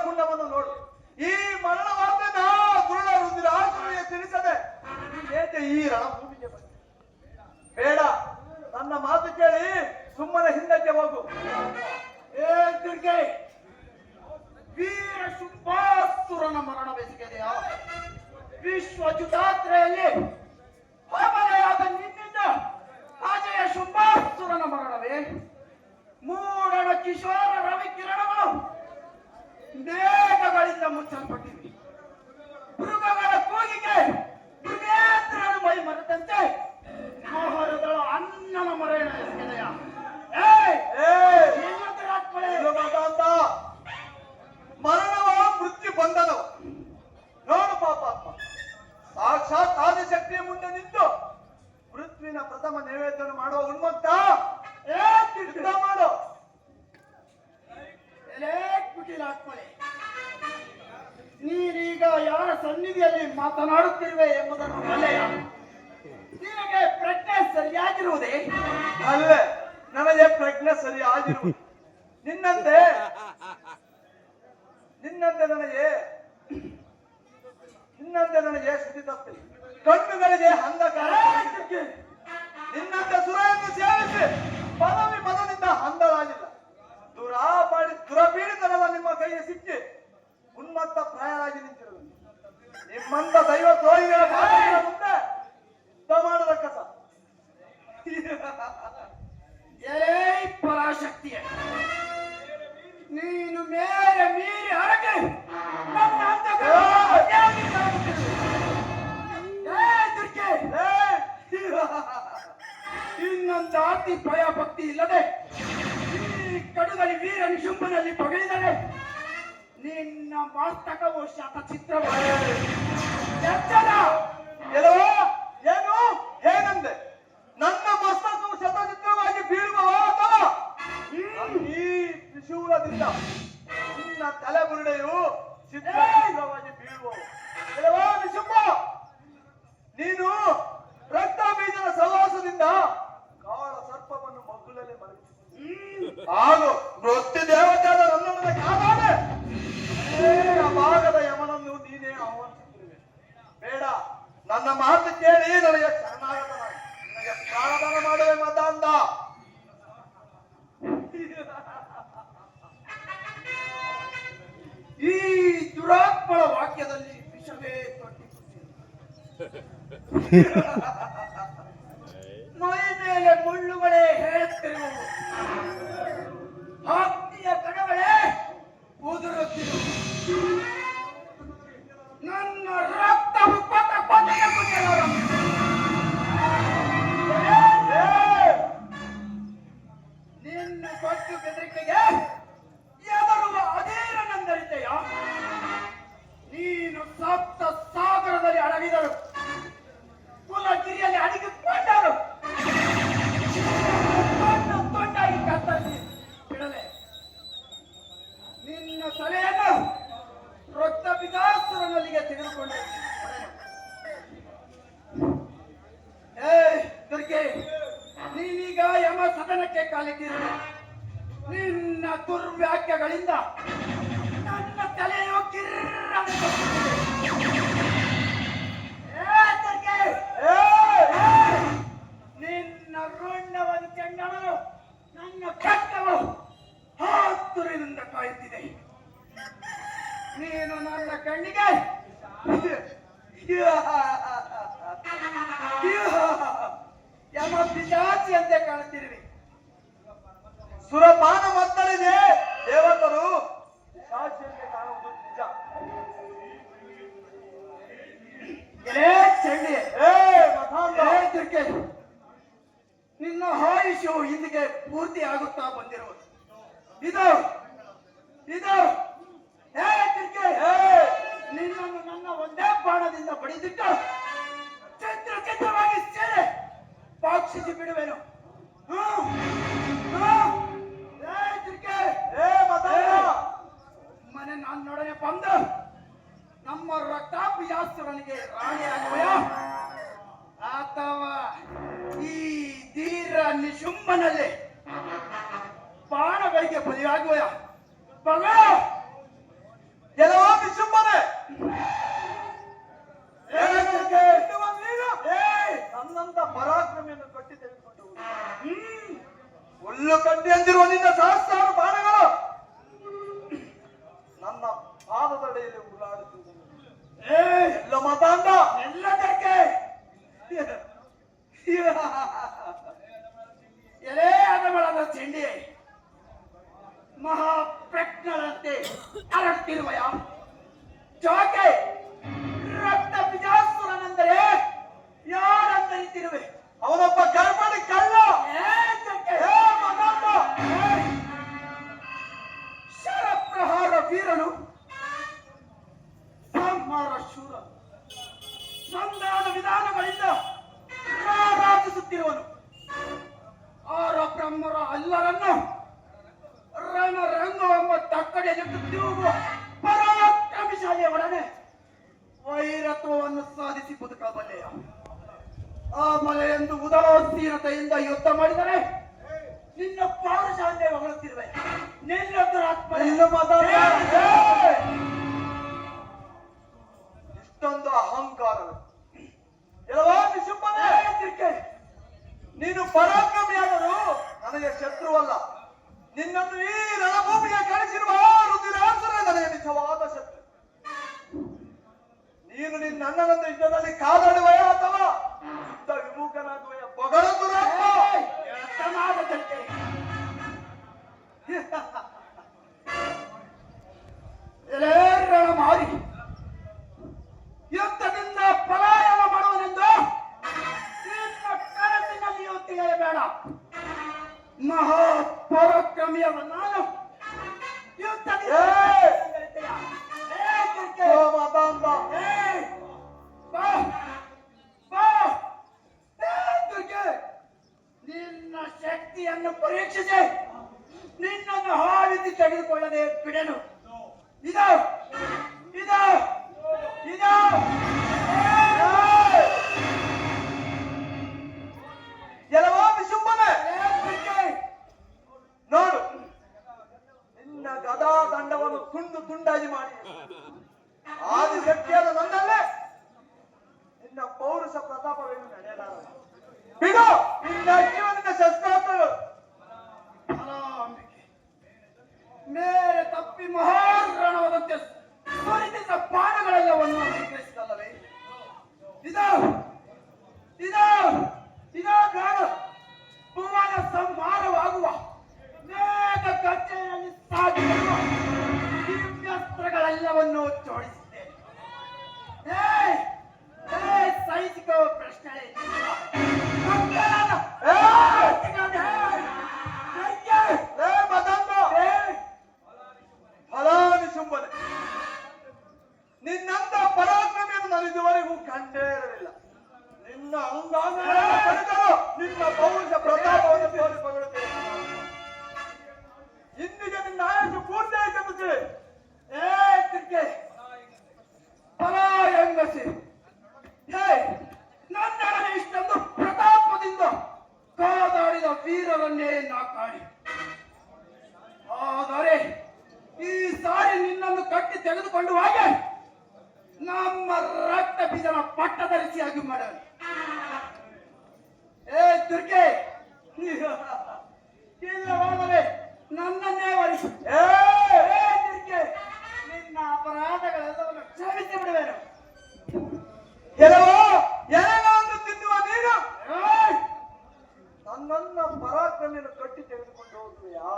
ಕುಂಡವನ್ನು ನೋಡು. ಈ ಮರಣವಾದ ಗುರುಳ ರುದ್ರಾಸುರಿಗೆ ತಿಳಿಸದೆ ಏಕೆ ಈ ರಣಭೂಮಿಗೆ ಬಂದ? ಬೇಡ, ನನ್ನ ಮಾತು ಕೇಳಿ ಸುಮ್ಮನೆ ಹಿಂದಕ್ಕೆ ಹೋಗು. ಏ ದುರ್ಗೆ, ವೀರ ಶುಂಭಾಸುರನ ಮರಣ ಬೆಸಗಿದೆಯಾ? ವಿಶ್ವಜುತಾತ್ರೆಯಲ್ಲಿ ಹೋಮನೆಯಾದ ನಿನ್ನಿಂದ ಅಜಯ ಶುಂಭಾಸುರನ ಮರಣವೇ? ಮೂಡಣ ಕಿಶೋರ ರವಿ ಕಿರಣಗಳು ಮೇಘಗಳಿಂದ ಮುಚ್ಚಲ್ಪಟ್ಟಿವೆ. ಮೃಗಗಳ ಕೂಗಿಗೆ ಮೃಗೇಂದ್ರನ ಮೈ ಮರೆತಂತೆ ಮೋಹರದಳ ಅನ್ನನ ಮರಣ ಎಸಗಿದೆಯಾ? ಮರಣವ ಮೃತ್ಯು ಬಂಧನವ. ನೋಡು ಪಾಪಾತ್ಮ, ಸಾಕ್ಷಾತ್ ಆದಿಶಕ್ತಿಯ ಮುಂದೆ ನಿಂತು ಮೃತ್ಯುವಿನ ಪ್ರಥಮ ನೈವೇದ್ಯ ಮಾಡುವ ಉನ್ಮುಕ್ತ ಯುದ್ಧ ಮಾಡು. ಕುಟಿಲಾತ್ಮಳೆ, ನೀನೀಗ ಯಾರ ಸನ್ನಿಧಿಯಲ್ಲಿ ಮಾತನಾಡುತ್ತಿರುವೆ ಎಂಬುದನ್ನು ಬಲ್ಲೆಯ? ನಿನಗೆ ಪ್ರಜ್ಞೆ ಸರಿಯಾಗಿರುವುದೇ? ಅಲ್ಲೇ ನನಗೆ ಪ್ರಜ್ಞೆ ಸರಿಯಾಗಿರುವುದು. ನಿನ್ನಂತೆ ನನಗೆ ಶ್ರುತಿ ತಪ್ಪಿಲ್ಲ. ಕಣ್ಣುಗಳಿಗೆ ಅಂಧಕಾರ. ನಿನ್ನಂತೆ ಸುರೆಯನ್ನು ಸೇವಿಸಿ ಪದದಿಂದ ಅಂಧರಾಗಿಲ್ಲ. ದುರಪೀಡಿತರೆಲ್ಲ ನಿಮ್ಮ ಕೈಗೆ ಸಿಕ್ಕಿ ಉನ್ಮತ್ತ ಪ್ರಾಯರಾಗಿ ನಿಂತಿರುವುದು. ನಿಮ್ಮಂತ ದೈವ ದ್ರೋಹಿಗಳ ಮಾತುಗಳ ಮುಂದೆ ಯುದ್ಧ ಮಾಡದ ಕಸ. ಪರಾಶಕ್ತಿಯ ನೀನು ಮೇರೆ ಮೀರಿ ಅರಗೆ ನನ್ನ ಇನ್ನೊಂದು ಆರ್ತಿ ಭಯ ಭಕ್ತಿ ಇಲ್ಲದೆ ಈ ಕಡುಗಲಿ ವೀರ ನಿಶುಂಭನಲ್ಲಿ ಪಗಲಿದರೆ ನಿನ್ನ ಮಸ್ತಕವು ಶತಚಿತ್ರವಾದ ಏನು ಏನಂದೆ? ನನ್ನ ಮಸ್ತಕವು ಶತಚಿತ್ರವಾಗಿ ಬೀಳುವ ಅಥವಾ ಈ ತ್ರಿಶೂಲದಿಂದ ನಿನ್ನ ತಲೆಬುರುಡೆಯು ಚಿತ್ರವಾಗಿ ಬೀಳುವ ನಿಶುಂಭ. ನೀನು ರಕ್ತ ಬೀಜದ ಸಹವಾಸದಿಂದ ಕಾಳ ಸರ್ಪವನ್ನು ಮಗ್ಗುಲಲ್ಲಿ ಮಲಗಿಸಿದ ಹಾಗೂ ಮೃತ್ಯು ದೇವತೆಯಾದ ನನ್ನೊಡನೆ ಕಾದಾಡೆ ಭಾಗದ ಯಮನನ್ನು ನೀನೇ ಆಹ್ವಾನಿಸುತ್ತಿರುವೆ. ಬೇಡ, ನನ್ನ ಮಾತು ಕೇಳಿ ನನಗೆ ಶರಣಾಗತ, ನನಗೆ ಪ್ರಾಣದಾನ ಮಾಡುವೆ ಮತ ಅಂದ. ಈ ದುರಾತ್ಮಳ ವಾಕ್ಯದಲ್ಲಿ ವಿಷವೇ ಮೈ ಮೇಲೆ ಮುಳ್ಳುಗಳೇ ಹೇಳುತ್ತಿರುವವು, ಭಕ್ತಿಯ ಕಣಗಳೇ ಉದುರುತ್ತಿರುವು. ನನ್ನ ರಕ್ತವು ಕೊನೆಯ ನಿನ್ನ ಕೊಟ್ಟು ಬೆದರಿಕೆಗೆ ಎದರುವ ಅಧೀರನೆಂದರಿತೆಯ? ನೀನು ಸಪ್ತ ಸಾಗರದಲ್ಲಿ ಅಡಗಿದರು, ಕುಲಗಿರಿಯಲ್ಲಿ ಅಡಗಿಕೊಂಡರು, ತೊಂಡಾಗಿ ಕತ್ತರಿಸಿ ಬಿಡಲೆ ನಿನ್ನ ತಲೆಯನ್ನು ರಕ್ತ ಪಿತಾಸುರನಲ್ಲಿಗೆ ತೆಗೆದುಕೊಂಡೆ. ದುರ್ಗೆ, ನೀನೀಗ ಯಮ ಸದನಕ್ಕೆ ಕಾಲಿಟ್ಟಿರುವೆ. ನಿನ್ನ ದುರ್ವ್ಯಾಖ್ಯಗಳಿಂದ ನನ್ನ ತಲೆಯು ನಿನ್ನ ರುಂಡವನ್ನು ಚೆಂಡನು ನನ್ನ ಕಟ್ಟವು ಹಾತುರಿನಿಂದ ಕಾಯುತ್ತಿದೆ. ನೀನು ನನ್ನ ಕಣ್ಣಿಗೆ ಯಮ ಪಿಶಾಚಿಯಂತೆ ಕಾಣುತ್ತಿರುವೆ. ಸುರಪಾನ ಮತ್ತಳಿದೆ ದೇವತರು ಪಿಶಾಚಿಯಂತೆ ಕಾಣುವುದು ನಿಜ. ನಿನ್ನ ಆಯುಷ್ಯವು ಇಂದಿಗೆ ಪೂರ್ತಿ ಆಗುತ್ತಾ ಬಂದಿರುವುದು. ಇದು ನಿನ್ನನ್ನು ನನ್ನ ಒಂದೇ ಬಾಣದಿಂದ ಬಡಿದಿಟ್ಟು ಚಿತ್ರವಾಗಿ ಸೇರೆ ಪಾಕ್ಷಿಸಿ ಬಿಡುವೆನು. ಮನೆ ನನ್ನೊಡನೆ ಬಂದು ನಮ್ಮ ರಕ್ತಾಪಿಯಾಸುರನಿಗೆ ರಾಣಿಯಾಗುವೆಯ ಅಥವಾ ಈ ಧೀರ ನಿಶುಂಭನಲ್ಲಿ ಬಾಣಗಳಿಗೆ ಬಲಿಯಾಗುವೆಯ? ಎದ್ದಿರುವ ನಿನ್ನ ಸಹಸ್ರಾರು ಬಾಣಗಳು ನನ್ನ ಪಾದದಡಿಯಲ್ಲಿ ಉರುಳಾಡುತ್ತಿರುವುದು. ಎಲ್ಲ ಮತಾಂಧ ಎಲ್ಲದಕ್ಕೆ ಎಲೆ ಅದಮಳದ ಚೆಂಡಿ ಮಹಾಪ್ರಜ್ಞರಂತೆ ಅರಟ್ಟಿರುವಯ ಚೋಕೆ ರಕ್ತ ಬಿಜಾಸುರನೆಂದರೆ ಯಾರಂತರಿತಿರುವೆ. ಅವನೊಬ್ಬ ಗರ್ಭಣಿ ಕಳ್ಳ. ಶರಪ್ರಹಾರ ವೀರನು, ಸಂಹಾರ ಶೂರ, ಸಂಧಾನ ವಿಧಾನಗಳಿಂದ ರಾರಾಜಿಸುತ್ತಿರುವನು. ಆರ ಬ್ರಹ್ಮರ ಎಲ್ಲರನ್ನು ರಣರಂಗವೆಂಬ ತಕ್ಕಡಿಯಲ್ಲಿ ತಿರುಗುವ ಪರಾಕ್ರಮಶಾಲಿಯ ಒಡನೆ ವೈರತ್ವವನ್ನು ಸಾಧಿಸಿ ಬದುಕಬಲ್ಲೆಯ. ಆ ಮಲೆಯೆಂದು ಉದಾಸೀನತೆಯಿಂದ ಯುದ್ಧ ಮಾಡಿದರೆ ನಿನ್ನ ಪೌರುಷಾಂತೆ ಹೊಗಳುತ್ತಿರುವೆ. ಇಷ್ಟೊಂದು ಅಹಂಕಾರವೇ ಎಲ್ಲವಾ ನಿಶುಂಭನೇ? ನೀನು ಪರಾಕ್ರಮಿಯಾದರೂ ನನಗೆ ಶತ್ರುವಲ್ಲ. ನಿನ್ನನ್ನು ಈ ರಣಭೂಮಿಗೆ ಕಳಿಸಿರುವ ರುದ್ರಾಸುರ ನನಗೆ ನಿಜವಾದ ಶತ್ರು. ನೀನು ನಿನ್ನ ಅಣ್ಣನನ್ನು ಯುದ್ಧದಲ್ಲಿ ಕಾದಾಡುವೆಯ ಅಥವಾ ಯುದ್ಧ ವಿಮುಖನಾಗುವೆಯ? ಬಗಳ ದುರಪ್ಪ ಮಾರಿ ಯುದ್ಧದಿಂದ ಪಲಾಯನ ಮಾಡುವನೆಂದು ನಿನ್ನ ಕನಸಿನಲ್ಲಿಯೂ ತಿಳಿಯಬೇಡ. ಮಹಾಪರಾಕ್ರಮಿಯವ ನಾನು ಯುದ್ಧದಿಂದ ನಿನ್ನ ಶಕ್ತಿಯನ್ನು ಪರೀಕ್ಷಿಸಿ ನಿನ್ನನ್ನು ಹಾವಿಸಿ ತೆಗೆದುಕೊಳ್ಳದೆ ಬಿಡೆನು. ಇದು ಇದು ಇದು ಎಲ್ಲವಾ ವಿಶುಂಭನೆ? ನೋಡು, ನಿನ್ನ ಗದಾ ದಂಡವನ್ನು ತುಂಡು ತುಂಡಾಗಿ ಮಾಡಿ ಆದಿಶಕ್ತಿಯಾದ ನನ್ನಲ್ಲೇ ನಿನ್ನ ಪೌರುಷ ಪ್ರತಾಪವೇನು ನಡೆಯಲಾರದು. ಬಿಡು ನಿನ್ನ ಜೀವನದ ಶಸ್ತ್ರಾಸ್ತ್ರಗಳು. ಮೇರೆ ತಪ್ಪಿ ಮಹಾರಣವಾದಂತೆ ಸುರಿದಿದ್ದ ಬಾಣಗಳೆಲ್ಲವನ್ನು ಸ್ವೀಕರಿಸಿದಲ್ಲವೇ? ಇದು ಇದು ಇದು ಬೇಡ. ಭುವನ ಸಂಹಾರವಾಗುವ ಮೇಘ ಗರ್ಜನೆಯಲ್ಲಿ ಸಾಗಿರುವ ದಿವ್ಯಾಸ್ತ್ರಗಳೆಲ್ಲವನ್ನು ಜೋಡಿಸಿದ್ದೇನೆ. ಸೈನಿಕ ಪ್ರಶ್ನೆ ಫಲಾನುಶುಂಭನೆ, ನಿನ್ನಂತ ಪರಾಕ್ರಮಿಯನ್ನು ನಾನು ಇದುವರೆಗೂ ಕಂಡೇ ಇರಲಿಲ್ಲ. ನಿನ್ನ ಅಂಗಾಂಗ ನಿನ್ನ ಪೌರುಷ ಪ್ರತಾಪವನ್ನು ತೋರಿ ಪಗಡುತ್ತೇನೆ. ಇಂದಿಗೆ ನಿನ್ನ ಆಯಸ್ಸು ಪೂರ್ತಿ ಆಯ್ತು ತಿಳಿ. ಪಲಾಯಂಗಸಿ ನನ್ನೊಡನೆ ಇಷ್ಟೊಂದು ಪ್ರತಾಪದಿಂದ ಕಾದಾಡಿದ ವೀರರನ್ನೇ ನಾ ಕಾಣಿ. ಆದರೆ ಈ ಸಾರಿ ನಿನ್ನನ್ನು ಕಟ್ಟಿ ತೆಗೆದುಕೊಂಡು ಹಾಗೆ ನಮ್ಮ ರಕ್ತ ಬೀಜನ ಪಟ್ಟಧರಿಸಿಯಾಗಿ ಮಾಡಲಿ. ದುರ್ಗೆ ಇಲ್ಲವಾದರೆ ನನ್ನನ್ನೇ ವರಿಸು. ದುರ್ಗೆ ನಿನ್ನ ಅಪರಾಧಗಳೆಲ್ಲವನ್ನು ಕ್ಷಮಿಸಿ ಬಿಡುವೆನು. ಕೆಲವೋ ಎಲೆಗಳನ್ನು ತಿನ್ನುವ ನೀನು ನನ್ನನ್ನ ಪರಾಕ್ರಮಿಯನ್ನು ಕಟ್ಟಿ ತೆಗೆದುಕೊಂಡು ಹೋಗುವೆಯಾ?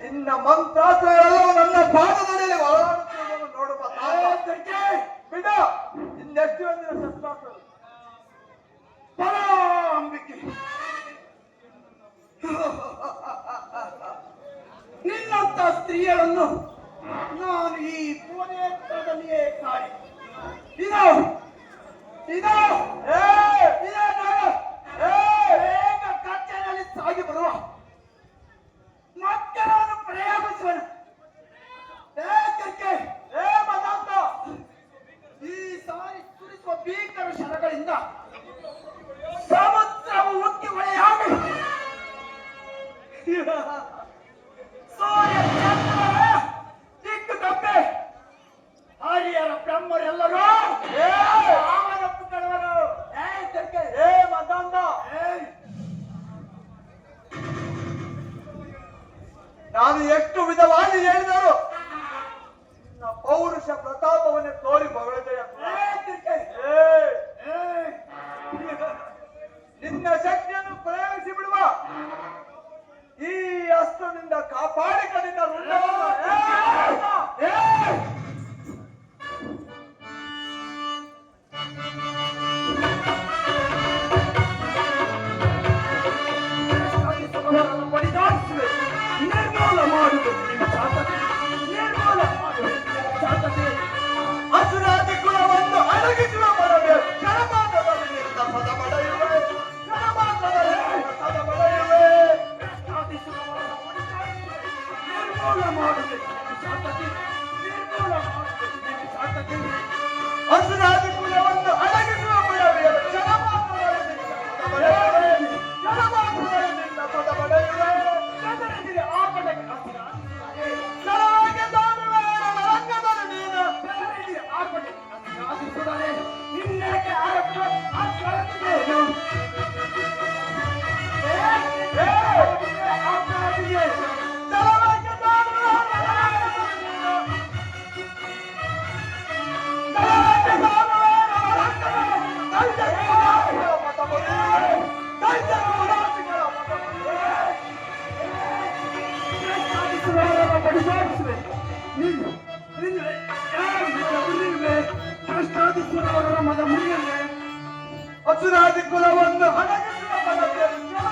ನಿನ್ನ ಮಂತ್ರಾಸ್ತ್ರಗಳೆಲ್ಲವೂ ನನ್ನ ಪಾದದಲ್ಲಿ ಒಳಗಾಡುತ್ತಿರುವುದನ್ನು ನೋಡುವ ಬಿಡ. ಇನ್ನೆಷ್ಟು ಒಂದಿನ ಶಸ್ತ್ರಾಸ್ತ್ರಗಳು ಅಂಬಿಕೆ ನಿನ್ನಂತ ಸ್ತ್ರೀಯರನ್ನು ನಾನು ಈ ಭುವನೇಶ್ವರದಲ್ಲಿಯೇ ಕಾಣಿ. ಇದು ಇದು ಬೇಗ ಕಚ್ಚೆಯಲ್ಲಿ ಸಾಗಿ ಬರುವ ಮತ್ತೆ ನಾನು ಪ್ರಯೋಗಿಸುವನು. ಈ ಸಾರಿ ಸುರಿಸುವ ಭೀಕರ ಶರಗಳಿಂದ ಸಮುದ್ರವು ಉಕ್ಕಿ ಹೊಳೆಯಾಗಿ ಸೂರ್ಯ ದಿಕ್ಕು ತಪ್ಪೆ ಹರಿಯರ ಬ್ರಹ್ಮರೆಲ್ಲರೂ ಅವನಪ್ಪುಗಳವರು ಮದಾಂಧ ಶಾಂತತೆ ನಿರ್ಮೂಲ ಮಾಡುವುದು ಶಾಂತತೆ. ಹಸುರಾದಿ ಕುಲವನ್ನು ಅಡಗಿಸುವ ಬಡವೆಯ ಕ್ಷಣ ಮಾತ್ರದಿಂದ ಪದ ಪಡೆಯುವೆ. ಬೆದರಿಸಿದ ಆಪದಕ್ಕೆ ಹಸಿರಾಗಿ ಕೆಳಗೆ ತಾಳುವೆ ರಣರಂಗದಲ್ಲಿ ನೀನು. ಬೆದರಿಸಿದ ಆಪದಕ್ಕೆ ಹಸಿರಾಗಿ ಸುಡಲೆ ನಿನ್ನಕ್ಕೆ ಆರಪ್ಪ ಆಕ್ರಮಿಸಿದೆನು. ಆಪ್ರಾದಿಗೆ ಕೆಳಗೆ ತಾಳುವೆ ರಣರಂಗದಲ್ಲಿ ನೀನು. ಕೆಳಗೆ ತಾಳುವೆ ರಣರಂಗದಲ್ಲಿ ದೈತ್ಯ ಪದ ಪಡೆಯುವೆ. ದೈತ್ಯ ಕುಲಾಸಿಗಳ ಪದ ಪಡೆಯುವೆ. ಹಸುರಾದಿ ಕುಲವನ್ನು ಅಡಗಿಸುವ ಬಡವೆಯ ಕ್ಷಣ